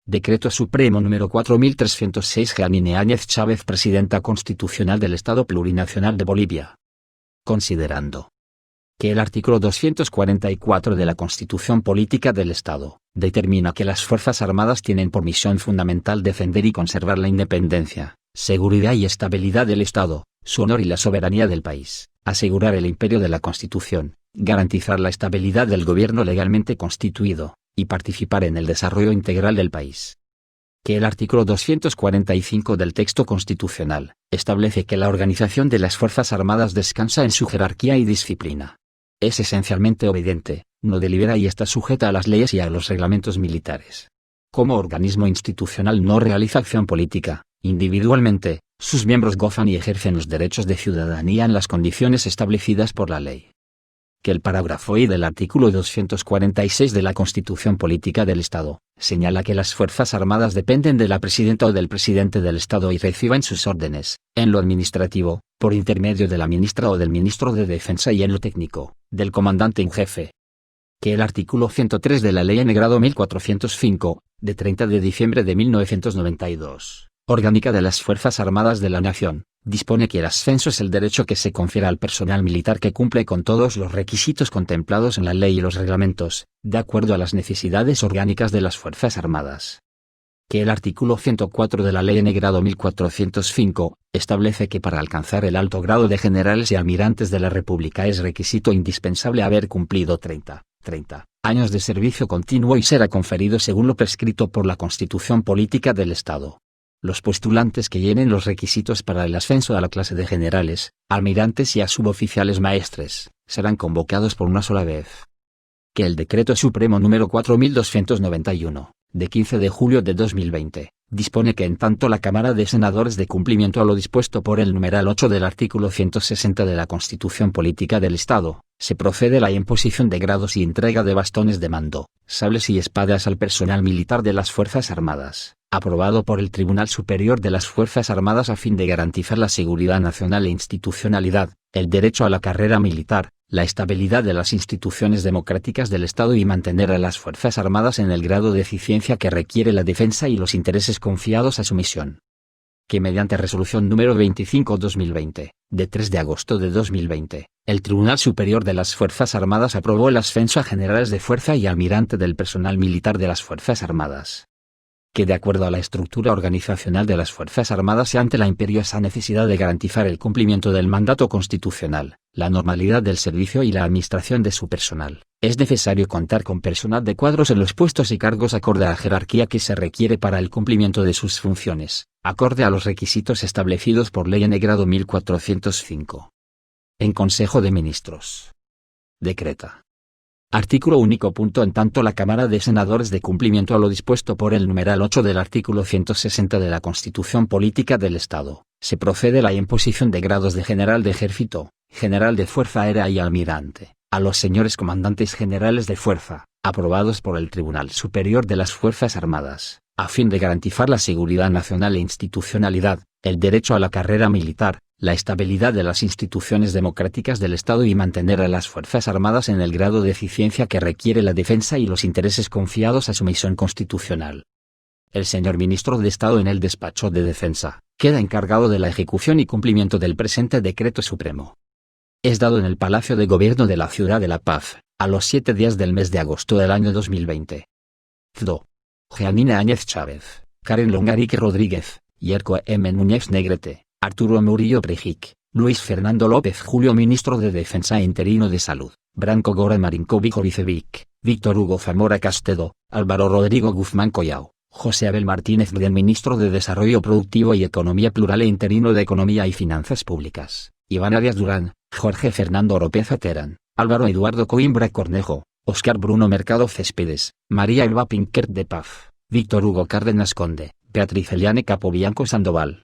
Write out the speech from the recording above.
Decreto Supremo número 4306. Jeanine Áñez Chávez, Presidenta Constitucional del Estado Plurinacional de Bolivia. Considerando que el artículo 244 de la Constitución Política del Estado determina que las Fuerzas Armadas tienen por misión fundamental defender y conservar la independencia, seguridad y estabilidad del Estado, su honor y la soberanía del país, asegurar el imperio de la Constitución, garantizar la estabilidad del gobierno legalmente constituido, y participar en el desarrollo integral del país. Que el artículo 245 del texto constitucional establece que la organización de las Fuerzas Armadas descansa en su jerarquía y disciplina. Es esencialmente obediente, no delibera y está sujeta a las leyes y a los reglamentos militares. Como organismo institucional no realiza acción política. Individualmente, sus miembros gozan y ejercen los derechos de ciudadanía en las condiciones establecidas por la ley. Que el parágrafo I del artículo 246 de la Constitución Política del Estado señala que las Fuerzas Armadas dependen de la Presidenta o del Presidente del Estado y reciben sus órdenes, en lo administrativo, por intermedio de la Ministra o del Ministro de Defensa y en lo técnico, del Comandante en Jefe. Que el artículo 103 de la Ley N. 1405, de 30 de diciembre de 1992, Orgánica de las Fuerzas Armadas de la Nación, dispone que el ascenso es el derecho que se confiere al personal militar que cumple con todos los requisitos contemplados en la ley y los reglamentos, de acuerdo a las necesidades orgánicas de las Fuerzas Armadas. Que el artículo 104 de la Ley N. 1405, establece que para alcanzar el alto grado de generales y almirantes de la República es requisito indispensable haber cumplido 30 años de servicio continuo y será conferido según lo prescrito por la Constitución Política del Estado. Los postulantes que llenen los requisitos para el ascenso a la clase de generales, almirantes y a suboficiales maestres, serán convocados por una sola vez. Que el Decreto Supremo número 4291, de 15 de julio de 2020, dispone que en tanto la Cámara de Senadores de cumplimiento a lo dispuesto por el numeral 8 del artículo 160 de la Constitución Política del Estado, se procede a la imposición de grados y entrega de bastones de mando, sables y espadas al personal militar de las Fuerzas Armadas, aprobado por el Tribunal Superior de las Fuerzas Armadas a fin de garantizar la seguridad nacional e institucionalidad, el derecho a la carrera militar, la estabilidad de las instituciones democráticas del Estado y mantener a las Fuerzas Armadas en el grado de eficiencia que requiere la defensa y los intereses confiados a su misión. Que mediante resolución número 25/2020, de 3 de agosto de 2020, el Tribunal Superior de las Fuerzas Armadas aprobó el ascenso a generales de fuerza y almirante del personal militar de las Fuerzas Armadas. Que de acuerdo a la estructura organizacional de las Fuerzas Armadas y ante la imperiosa necesidad de garantizar el cumplimiento del mandato constitucional, la normalidad del servicio y la administración de su personal, es necesario contar con personal de cuadros en los puestos y cargos acorde a la jerarquía que se requiere para el cumplimiento de sus funciones, acorde a los requisitos establecidos por Ley N. 1405. En Consejo de Ministros. Decreta. Artículo único. En tanto la Cámara de Senadores de cumplimiento a lo dispuesto por el numeral 8 del artículo 160 de la Constitución Política del Estado, se procede a la imposición de grados de general de ejército, general de fuerza aérea y almirante, a los señores comandantes generales de fuerza, aprobados por el Tribunal Superior de las Fuerzas Armadas, a fin de garantizar la seguridad nacional e institucionalidad, el derecho a la carrera militar, la estabilidad de las instituciones democráticas del Estado y mantener a las Fuerzas Armadas en el grado de eficiencia que requiere la defensa y los intereses confiados a su misión constitucional. El señor Ministro de Estado en el Despacho de Defensa, queda encargado de la ejecución y cumplimiento del presente Decreto Supremo. Es dado en el Palacio de Gobierno de la Ciudad de La Paz, a los 7 días del mes de agosto del año 2020. CDO. Jeanine Áñez Chávez, Karen Longarique Rodríguez, Yerko M. Núñez Negrete, Arturo Murillo Prejic, Luis Fernando López Julio Ministro de Defensa e Interino de Salud, Branco Gora Marinkovic Vicevic, Víctor Hugo Zamora Castedo, Álvaro Rodrigo Guzmán Collao, José Abel Martínez Brien Ministro de Desarrollo Productivo y Economía Plural e Interino de Economía y Finanzas Públicas, Iván Arias Durán, Jorge Fernando Oropeza Terán, Álvaro Eduardo Coimbra Cornejo, Óscar Bruno Mercado Céspedes, María Elba Pinquert de Paz, Víctor Hugo Cárdenas Conde, Beatriz Eliane Capobianco Sandoval,